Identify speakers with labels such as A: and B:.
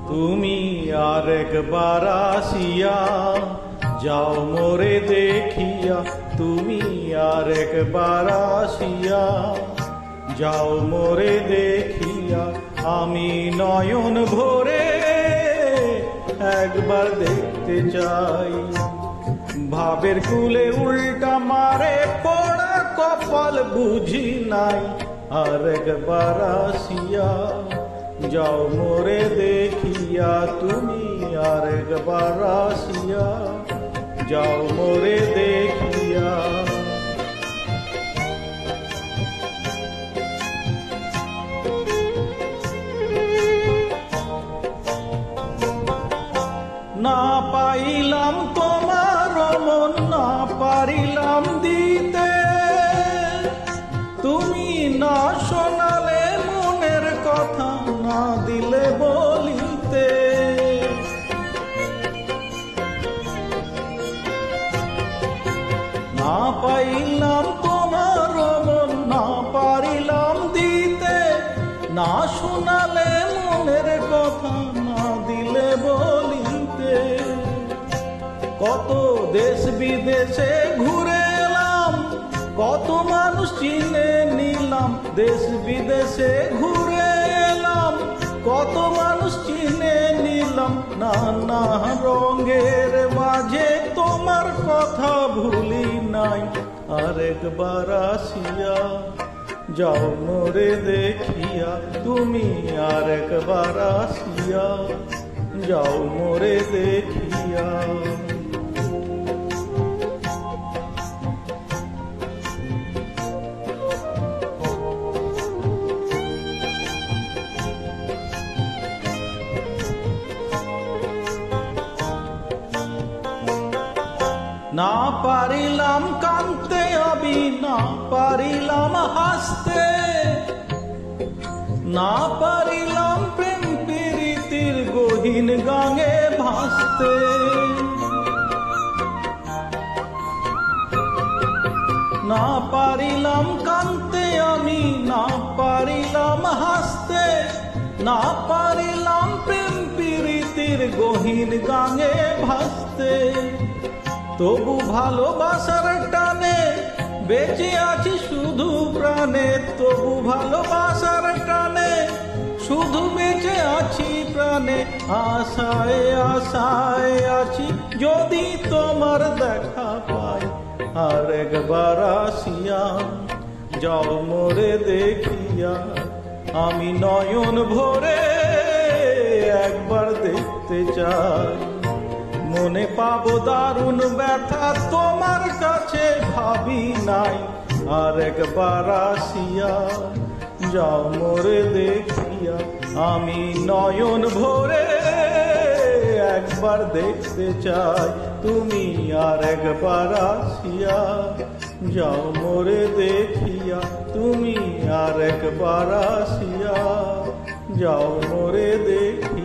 A: তুমি আরেকবার আসিয়া যাও মোরে দেখিয়া, তুমি আরেকবার আসিয়া যাও মোরে দেখিয়া, আমি নয়ন ভরে একবার দেখতে চাই। ভাবের কুলে উল্টা মারে পড়া কপাল বুঝি নাই, আরেকবার আসিয়া যাও মোরে দেখিয়া, তুমি আরেকবার আসিয়া যাও মোরে দেখিয়া। না পাইলাম তোমার মন, না পারিলাম দিতে, তুমি না শোনালে মনের কথা, না দিলে বলিতে। না পাইলাম তোমার মন, না পারিলাম দিতে, না শোনালে মনের কথা, না দিলে বলিতে। কত দেশ বিদেশে ঘুরে এলাম, কত মানুষ চিনে নিলাম, দেশ বিদেশে ঘুরে এলাম, কত মানুষ চিনে নিলাম, নানা রঙের মাঝে তোমার কথা ভুলি নাই, আরেকবার আসিয়া যাও মোরে দেখিয়া, তুমি আরেকবার আসিয়া যাও মোরে দেখিয়া। না পারিলাম কাঁদতে আমি, না পারিলাম হাসতে, না পারিলাম প্রেম প্রীতির গহীন গাঙে ভাসতে। না পারিলাম কাঁদতে আমি, না পারিলাম হাসতে, না পারিলাম প্রেম প্রীতির গহীন গাঙে ভাসতে। তবু ভালোবাসার টানে বেঁচে আছি শুধু প্রাণে, তবু ভালোবাসার টানে শুধু বেঁচে আছি প্রাণে। আশায় আশায় আছি যদি তোমার দেখা পাই, আরেকবার আসিয়া যাও মোরে দেখিয়া, আমি নয়ন ভরে একবার দেখতে চাই। মনে পাবো দারুণ ব্যথা তোমার কাছে ভাবি নাই, আরেকবার আসিয়া যাও মোরে দেখিয়া, আমি নয়ন ভরে একবার দেখতে চাই। তুমি আরেকবার আসিয়া যাও মোরে দেখিয়া, তুমি আরেকবার আসিয়া যাও মোরে দেখিয়া।